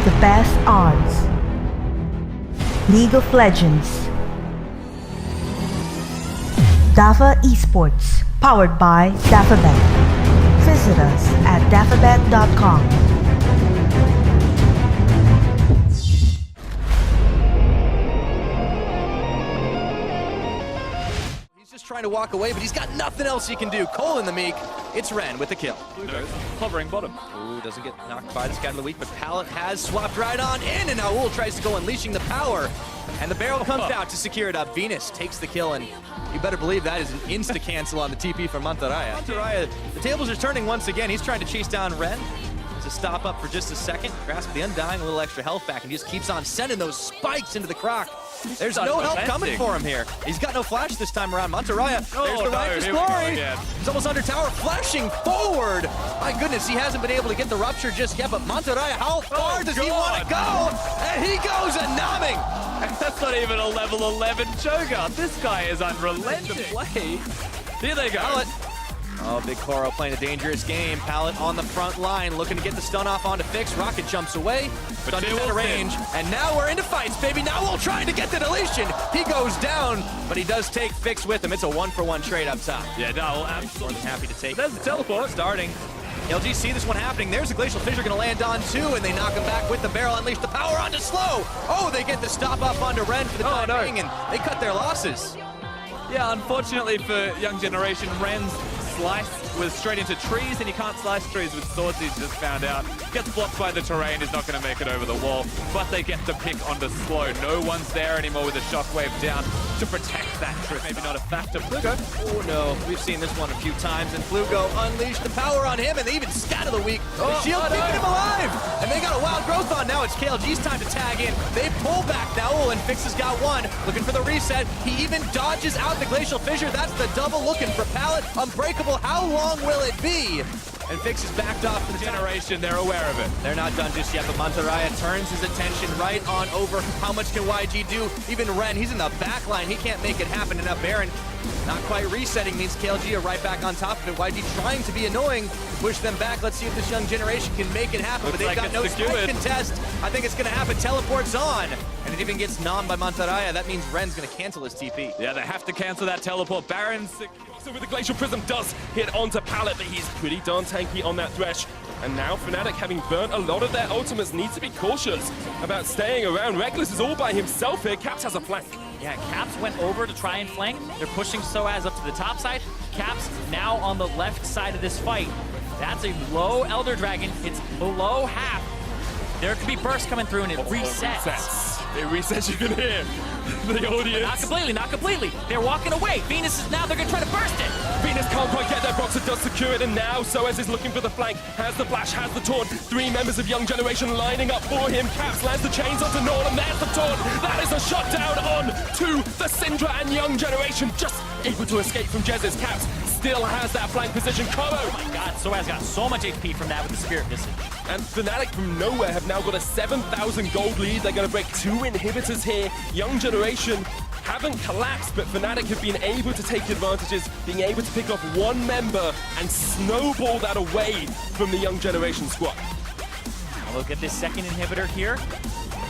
the best odds. League of Legends. Dafaesports, powered by Dafaebet. Visit us at dafaebet.com. Trying to walk away, but he's got nothing else he can do. Cole in the meek. It's Ren with the kill. Hovering bottom. Ooh, doesn't get knocked by the scat of the week, but Pallet has swapped right on in, and now Ul tries to go unleashing the power, and the barrel comes out to secure it up. Venus takes the kill, and you better believe that is an insta-cancel on the TP from Mantarraya. Mantarraya, the tables are turning once again. He's trying to chase down Ren to stop up for just a second, grasp the Undying, a little extra health back, and he just keeps on sending those spikes into the croc. There's no help coming for him here. He's got no flash this time around. Mantarraya, there's the righteous glory. He's almost under tower, flashing forward. My goodness, he hasn't been able to get the rupture just yet, but Mantarraya, how far does he want to go? And he goes a numbing. That's not even a level 11 Cho'Gath. This guy is unrelenting to play. Here they go. Pallet. Oh, Big Koro playing a dangerous game. Pallet on the front line, looking to get the stun off onto Fix. Rocket jumps away, but out of range. And now we're into fights, baby. Now we'll try to get the deletion. He goes down, but he does take Fix with him. It's a 1-for-1 trade up top. Yeah, no, absolutely happy to take. There's the teleport starting. LG see this one happening. There's a Glacial Fissure going to land on two, and they knock him back with the barrel. Unleash the power onto Slow. Oh, they get the stop up onto Ren for the time being, and they cut their losses. Yeah, unfortunately for Young Generation, Ren's slice was straight into trees, and you can't slice trees with swords, he's just found out. Gets blocked by the terrain, is not going to make it over the wall, but they get the pick onto Slow. No one's there anymore with a shockwave down to protect that trip. Maybe not a factor. Flugo. Oh no, we've seen this one a few times, and Flugo unleashed the power on him, and they even scat of the week. The shield keeping him alive, and they got a wild growth on now. It's KLG's time to tag in. They pull back now, and Fix has got one. Looking for the reset. He even dodges out the Glacial Fissure. That's the double looking for Pallet. Unbreakable. How long will it be? And Fix is backed off for the Generation. They're aware of it. They're not done just yet, but Mantarraya turns his attention right on over. How much can YG do? Even Ren, he's in the back line. He can't make it happen. And now Baron, not quite resetting, means KLG are right back on top of it. YG trying to be annoying, push them back. Let's see if this Young Generation can make it happen. Looks but they've got no strike contest. I think it's going to happen. Teleports on. And it even gets nommed by Mantarraya. That means Ren's going to cancel his TP. Yeah, they have to cancel that teleport. Baron's so with the Glacial Prism does hit onto Pallet, but he's pretty darn tanky on that Thresh. And now Fnatic, having burnt a lot of their ultimates, need to be cautious about staying around. Reckless is all by himself here. Caps has a flank. Yeah, Caps went over to try and flank. They're pushing Soaz up to the top side. Caps now on the left side of this fight. That's a low Elder Dragon. It's below half. There could be bursts coming through and it resets. It resets, you can hear the audience. Not completely, not completely. They're walking away. Venus is now, they're gonna try to burst it. Venus can't quite get there, Boxer does secure it, and now Soaz is looking for the flank, has the flash, has the taunt. Three members of Young Generation lining up for him. Caps lands the chains onto Nord, and there's the taunt. That is a shutdown on to the Syndra, and Young Generation just able to escape from Jez's. Caps still has that flank position. Koro. Oh my god, Soaz got so much HP from that with the Spirit Visage. And Fnatic from nowhere have now got a 7,000 gold lead. They're going to break two inhibitors here. Young Generation haven't collapsed, but Fnatic have been able to take advantages, being able to pick off one member and snowball that away from the Young Generation squad. Look at this second inhibitor here.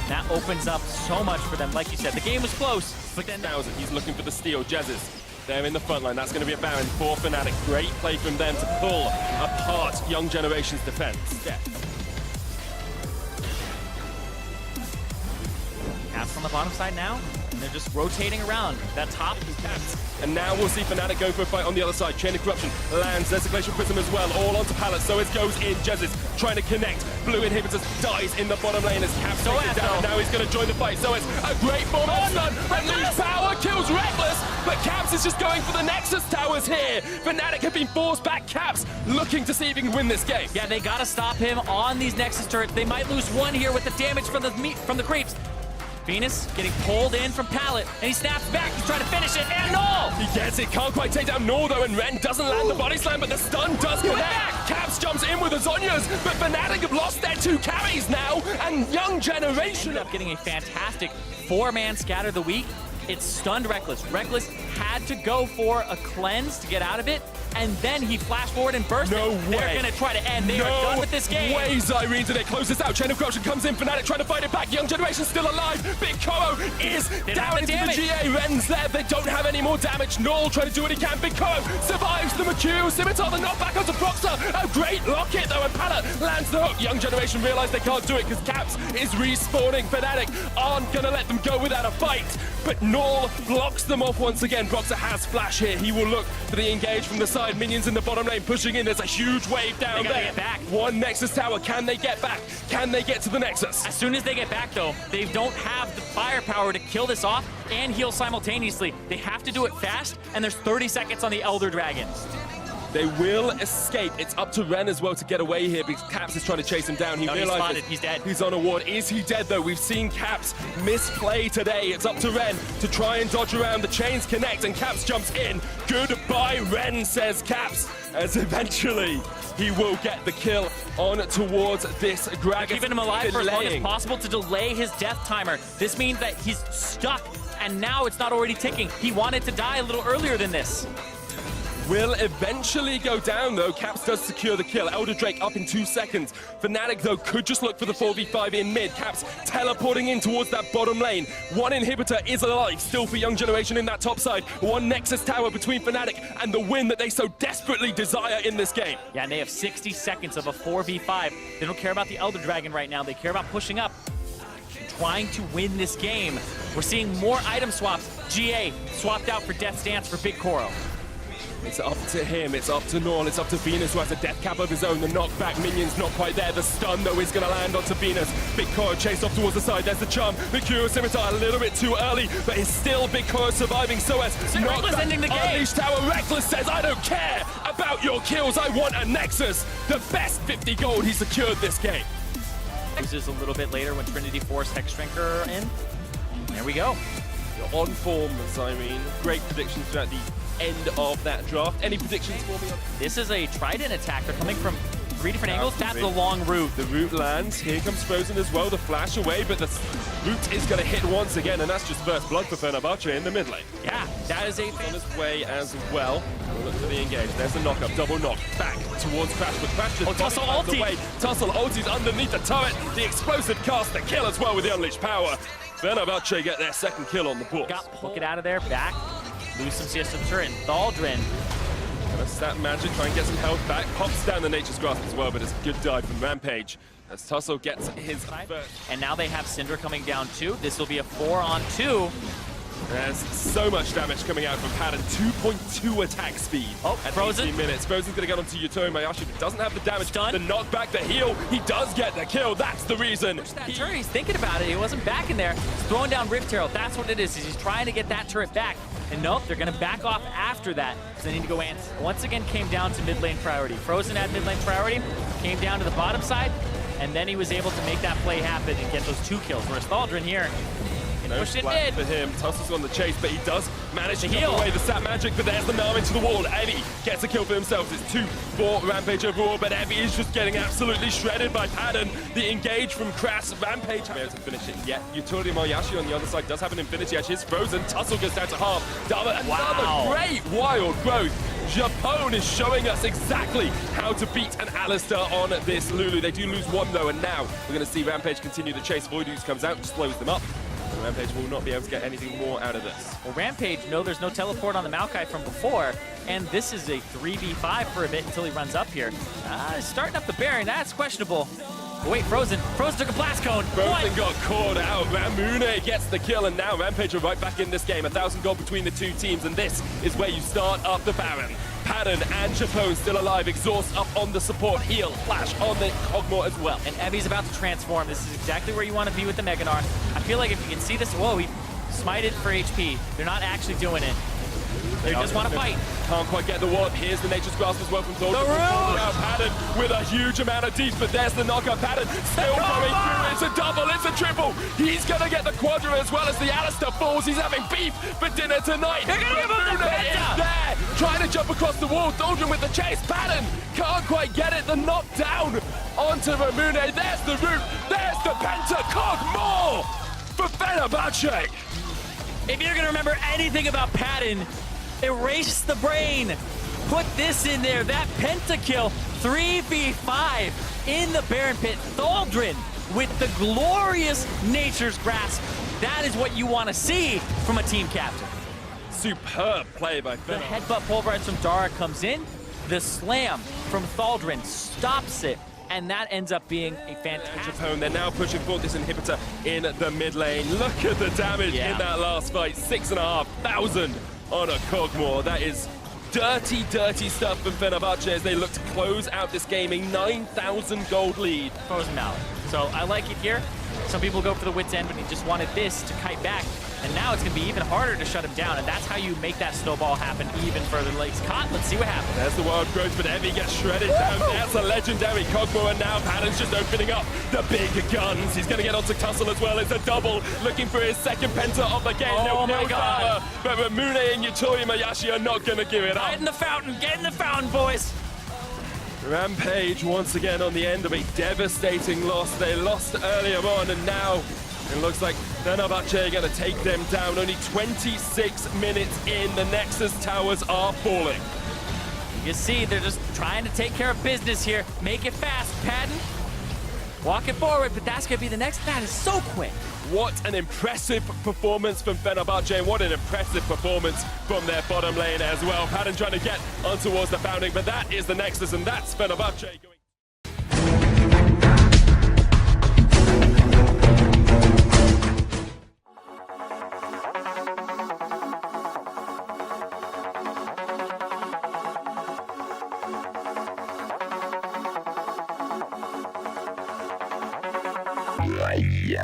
That opens up so much for them. Like you said, the game was close, but then... He's looking for the steal. Jez's there in the front line. That's going to be a Baron for Fnatic. Great play from them to pull apart Young Generation's defense. Yeah. Caps on the bottom side now, and they're just rotating around. That top is Caps. And now we'll see Fnatic go for a fight on the other side. Chain of Corruption lands. There's a Glacial Prism as well, all onto Pallet. So it goes in. Jez's trying to connect. Blue Inhibitors dies in the bottom lane as Caps takes it down. And now he's going to join the fight. So it's a great bomb on stun. And lose power kills Reckless. But Caps is just going for the Nexus towers here. Fnatic have been forced back. Caps looking to see if he can win this game. Yeah, they got to stop him on these Nexus turrets. They might lose one here with the damage from the creeps. Venus getting pulled in from Pallet, and he snaps back. He's trying to finish it, and no! He gets it, can't quite take down Nor though, and Ren doesn't land the body slam, but the stun does connect. Caps jumps in with the Zonyas, but Fnatic have lost their two carries now, and Young Generation ended up getting a fantastic four-man scatter of the week. It stunned Reckless. Reckless had to go for a cleanse to get out of it, and then he flashed forward and burst No it. way. They're going to try to end. They are done with this game. No way, Zyrene, do they close this out? Chain of Corruption comes in, Fnatic trying to fight it back. Young Generation still alive. Big Koro is down into the GA. Ren's there. They don't have any more damage. Null trying to do what he can. Big Koro survives the McHugh. Scimitar the knockback onto Proxer. A great locket though, and Pala lands the hook. Young Generation realize they can't do it because Caps is respawning. Fnatic aren't going to let them go without a fight. But Null blocks them off once again. Proxer has flash here. He will look for the engage from the side. Minions in the bottom lane pushing in. There's a huge wave down there. Get back. One Nexus tower. Can they get back? Can they get to the Nexus? As soon as they get back, though, they don't have the firepower to kill this off and heal simultaneously. They have to do it fast, and there's 30 seconds on the Elder Dragon. They will escape. It's up to Ren as well to get away here because Caps is trying to chase him down. He No, he's realizes spotted. He's dead. He's on a ward. Is he dead though? We've seen Caps misplay today. It's up to Ren to try and dodge around. The chains connect and Caps jumps in. Goodbye, Ren, says Caps, as eventually he will get the kill on towards this Gragas. Keeping him alive for as long as Delaying. possible to delay his death timer. This means that he's stuck, and now it's not already ticking. He wanted to die a little earlier than this. Will eventually go down though. Caps does secure the kill. Elder Drake up in 2 seconds. Fnatic though could just look for the 4v5 in mid. Caps teleporting in towards that bottom lane. One inhibitor is alive still for Young Generation in that top side. One Nexus tower between Fnatic and the win that they so desperately desire in this game. Yeah, and they have 60 seconds of a 4v5. They don't care about the Elder Dragon right now. They care about pushing up, trying to win this game. We're seeing more item swaps. GA swapped out for Death's Dance for Big Koro. It's up to him, it's up to Null, it's up to Venus who has a death cap of his own. The knockback minion's not quite there. The stun though is going to land onto Venus. Big Koro chased off towards the side. There's the charm. The Cure Scimitar a little bit too early, but it's still Big Koro surviving. So as Reckless ending the game. Unleashed Tower. Reckless says, I don't care about your kills. I want a Nexus. The best 50 gold he secured this game. Loses a little bit later when Trinity forced Hexdrinker in. There we go. You're on form, Zyrene. Great predictions throughout the end of that draft. Any predictions for me? This is a Trident attack. They're coming from 3 different angles. That's the long route. The root lands. Here comes Frozen as well. The flash away, but the root is going to hit once again, and that's just first blood for Fenerbahce in the mid lane. Yeah, that is a On his way as well. We'll look for the engage. There's the knock-up. Double knock. Back towards Crash, but Crash just Tussle ulti. away. Tussle ulti's underneath the turret. The explosive cast, the kill as well with the unleashed power. Fenerbahce get their second kill on the board. Book it out of there. Back. Lose some CS to the turret. Thaldrin. Gonna stat magic, try and get some health back. Pops down the Nature's Grasp as well, but it's a good dive from Rampage as Tussle gets his first. And now they have Syndra coming down too. This will be a 4-on-2. There's so much damage coming out from Pattern. 2.2 attack speed at Frozen. 18 minutes. Frozen's gonna get onto Yuto Mayashi, but doesn't have the damage. Stun. The knockback, the heal, he does get the kill. That's the reason. That turret, he's thinking about it. He wasn't back in there. He's throwing down Rift Herald. That's what it is. He's trying to get that turret back. And nope, they're going to back off after that because they need to go in. Once again, came down to mid lane priority. Frozen had mid lane priority, came down to the bottom side, and then he was able to make that play happen and get those 2 kills. Whereas Thaldrin here can push it flat mid. for him. Tussle's on the chase, but he does manage to heal. cut away the stat magic, but there's the Narm into the wall. Evie gets a kill for himself. It's 2 for Rampage overall, but Evie is just getting absolutely shredded by Pattern. The engage from Crass. Rampage not able to finish it yet. Utility Mayashi on the other side does have an Infinity Edge. His Frozen. Tussle goes down to half. Dava, another great wild growth. Japone is showing us exactly how to beat an Alistar on this Lulu. They do lose 1 though, and now we're going to see Rampage continue the chase. Voidooz comes out, slows them up. Rampage will not be able to get anything more out of this. Well, Rampage, no, there's no teleport on the Maokai from before, and this is a 3v5 for a bit until he runs up here. Starting up the Baron, that's questionable. Oh, wait, Frozen. Frozen took a blast cone. Frozen got caught out. Ramune gets the kill, and now Rampage are right back in this game. 1,000 gold between the 2 teams, and this is where you start up the Baron. Pattern and Japone still alive. Exhaust up on the support. Heal. Flash on the Kog'Maw as well. And Evie's about to transform. This is exactly where you want to be with the Mega Gnar. I feel like if you can see this, whoa, he smited for HP. They're not actually doing it. They just want to fight. Can't quite get the ward. Here's the Nature's Grasp as well from Thor. Pattern with a huge amount of deep, but there's the knockup. Pattern still going through. It's a double, it's a triple. He's going to get the quadra as well as the Alistar falls. He's having beef for dinner tonight. They're going to give him the is there, trying to jump across the wall. Thaldrin with the chase. Pattern can't quite get it. The knockdown onto Ramune. There's the root. There's the Penta. Kog'Maw for Fenerbahce. If you're going to remember anything about Patton, erase the brain. put this in there. That pentakill, 3v5 in the Baron Pit. Thaldrin with the glorious Nature's Grasp. That is what you want to see from a team captain. Superb play by The Fenner. headbutt pulverize from Dara comes in. The slam from Thaldrin stops it. And that ends up being a fantastic... Japone, they're now pushing forward this inhibitor in the mid lane. Look at the damage in that last fight. 6,500 on a Kog'Maw. That is dirty, dirty stuff from Fenerbahce as they look to close out this game. A 9,000 gold lead. Frozen Mallet. So I like it here. Some people go for the wit's end, but he just wanted this to kite back. And now it's going to be even harder to shut him down, and that's how you make that snowball happen even further. Legs caught. Let's see what happens. There's the wild growth, but Evie gets shredded down. That's a legendary Kog'Maw, and now Pattern's just opening up the big guns. He's going to get onto Tussle as well. It's a double, looking for his second penta of the game. Oh my God. But Mune and Yutoi Mayashi are not going to give it up. Get in the fountain. Get in the fountain, boys. Rampage once again on the end of a devastating loss. They lost earlier on, and now it looks like Fenerbahce are going to take them down. Only 26 minutes in, the Nexus towers are falling. You can see they're just trying to take care of business here. Make it fast, Patton. Walk it forward, but that's going to be the next. That is so quick. What an impressive performance from Fenerbahce, and what an impressive performance from their bottom lane as well. Patton trying to get on towards the founding, but that is the Nexus, and that's Fenerbahce going. Yeah.